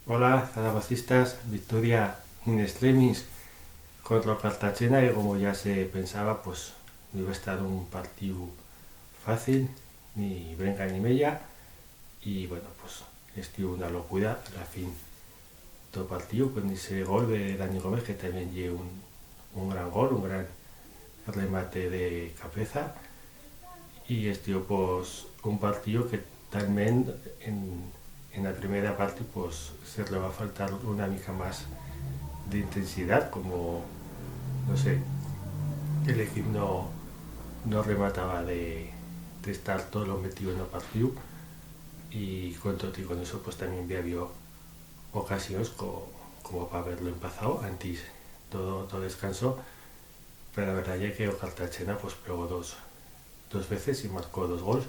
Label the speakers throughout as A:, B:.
A: Hola, zaragocistas, victoria in extremis contra Cartagena, y como ya se pensaba, pues no iba a estar un partido fácil, ni brenca ni mella, y bueno, pues estuvo una locura, al fin, todo partido, con ese gol de Dani Gómez, que también lleva un gran gol, un gran remate de cabeza, y estuvo pues un partido que también en la primera parte pues se le va a faltar una mica más de intensidad, como, no sé, el equipo no remataba de estar todo lo metido en el partido, y con eso pues también había ocasiones como para haberlo empezado antes todo descanso, pero la verdad es que o Cartagena pues pegó dos veces y marcó dos goles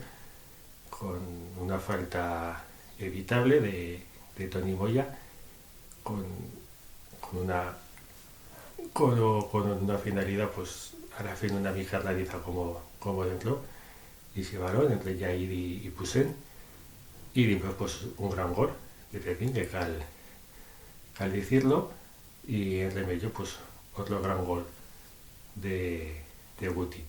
A: con una falta evitable de Tony Moya, con, con una con una finalidad pues a la fin una mica realiza como dentro, y ese balón entre Jair y Pusen, y después pues un gran gol de Tepín, que al decirlo, y en remedio pues otro gran gol de Guti,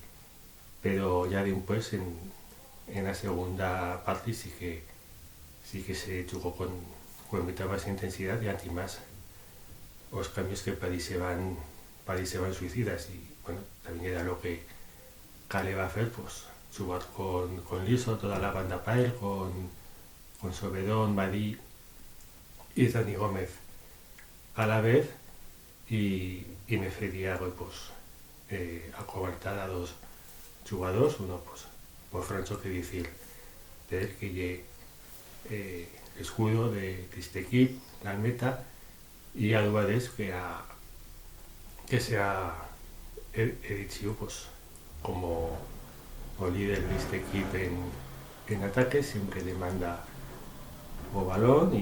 A: pero ya después en la segunda parte sí que se jugó con mucha más intensidad, y anti más los cambios que parecían suicidas, y bueno, también era lo que Cale va a hacer, pues jugar con Liso, toda la banda para él, con Sobedón, Badí y Dani Gómez a la vez, y me fería pues acobertar a dos jugadores, uno pues por Francho, que decir de él, que lle escudo de este equipo, la meta, y Álvarez, que se ha dicho pues como o líder de este equipo en ataque, siempre demanda o balón,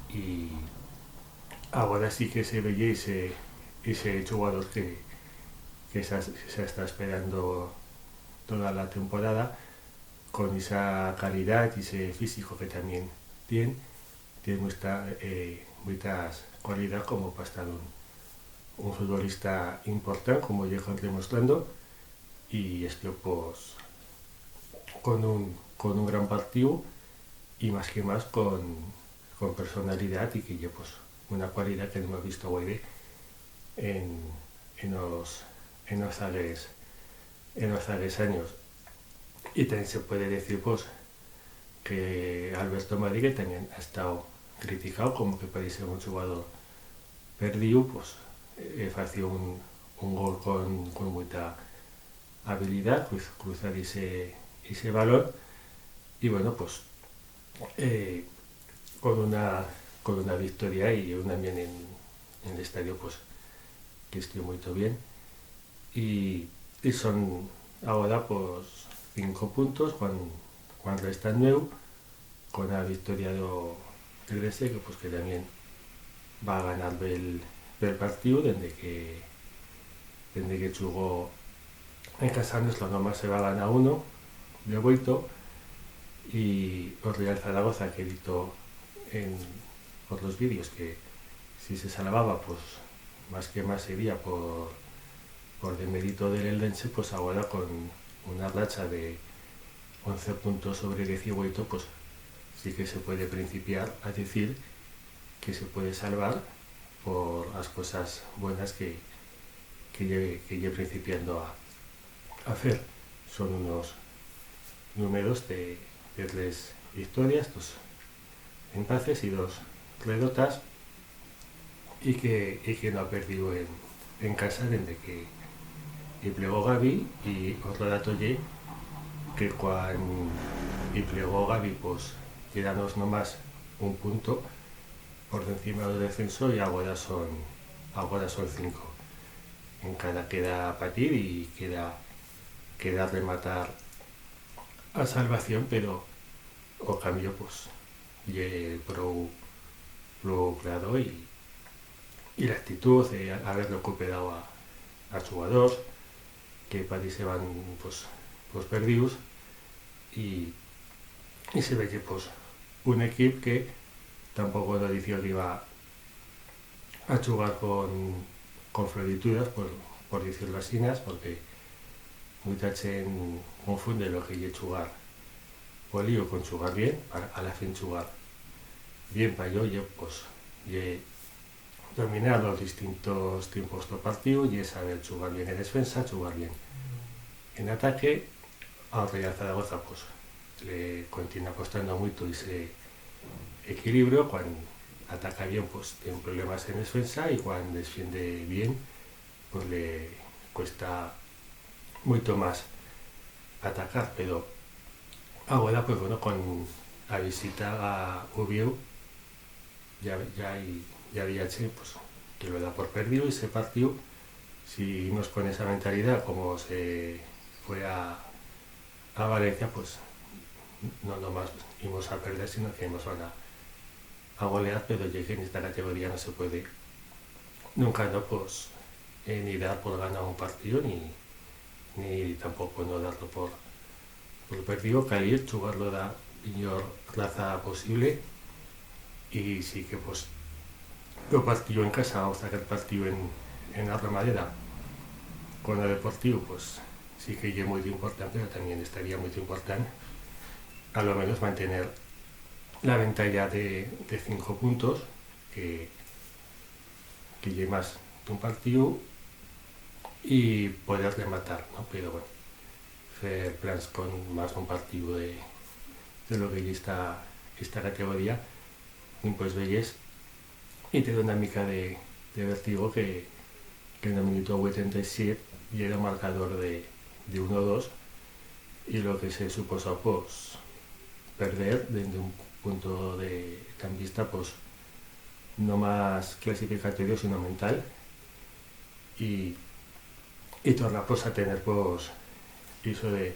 A: y ahora sí que se veía ese jugador que se está esperando toda la temporada, con esa calidad y ese físico que también tiene muchas cualidades como para estar un futbolista importante, como ya demostrando, y esto pues con un gran partido, y más que más con personalidad, y que ya pues una cualidad que no hemos visto hoy en, en los en los ales años. Y también se puede decir pues que Alberto Madrid también ha estado criticado como que parece ser un jugador perdido, pues fació un gol con mucha habilidad, cruzar ese balón, y bueno, pues eh, con una con una victoria, y un ambiente en el estadio pues que estuvo muy bien, y, y son ahora pues 5 puntos cuando está nuevo, con la victoria del Grece, que también va a ganar el partido desde que jugó en Casanos, lo nomás se va a ganar uno de vuelto, y os Real Zaragoza, que editó por los vídeos que si se salvaba pues más que más sería por el mérito del Eldense, pues ahora con una racha de 11 puntos sobre 18, pues sí que se puede principiar a decir que se puede salvar por las cosas buenas que lleve principiando a hacer. Son unos números de 3 victorias, 2 empates y 2 derrotas, y que no ha perdido en casa desde que plegó Gaby. Y otro dato que cuando plegó Gaby pues quedamos nomás un punto por encima del descenso, y ahora son 5. En cada queda partir, y queda rematar a salvación, pero o cambio pues y pro creador, y la actitud de haber recuperado a jugadores que parecían pues perdidos, y se ve que pues un equipo que tampoco no dició que iba a jugar con florituras, por decirlo así, porque mucha gente confunde lo que es jugar polío con jugar bien, a la fin jugar bien para yo, pues, dominar los distintos tiempos del partido y saber jugar bien en defensa, jugar bien en ataque. Al Real Zaragoza pues le continúa costando mucho ese equilibrio. Cuando ataca bien pues tiene problemas en defensa, y cuando defiende bien pues le cuesta mucho más atacar. Pero ahora pues bueno, con la visita a Ubiu ya había hecho pues, que lo da por perdido ese partido. Si nos con esa mentalidad como se fue a Valencia, pues no nomás íbamos a perder, sino que íbamos a golear. Pero ya que en esta categoría no se puede nunca, no, pues ni dar por ganar un partido, ni tampoco no darlo por perdido. Calir, jugarlo da mejor raza posible. Y sí que pues lo partido en casa, vamos a sacar partido en la Romareda con el Deportivo, pues sí que es muy importante, pero también estaría muy importante a lo menos mantener la ventaja de 5 puntos, que lleve más de un partido, y poder rematar, ¿no? Pero bueno, hacer plans con más de un partido de lo que ya esta categoría, y pues veis y te da una mica de vertigo que en el minuto 87 llega el marcador de 1-2, y lo que se supuso pues perder desde un punto de vista pues no más clasificatorio sino mental, y tornar pues a tener pues eso de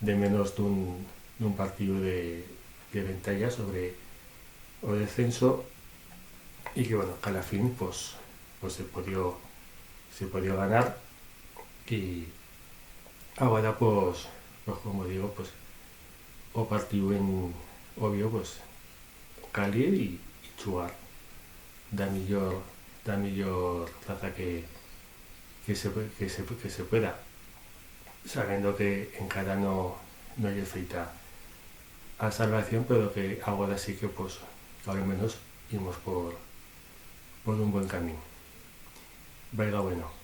A: menos de un partido de ventaja sobre o descenso, y que bueno, que a la fin pues se podía ganar. Y ahora pues como digo, pues o partido en obvio pues calir y jugar da mejor plaza que se pueda, sabiendo que en cada no hay feita a salvación, pero que ahora sí que pues al menos íbamos por un buen camino. Venga, bueno.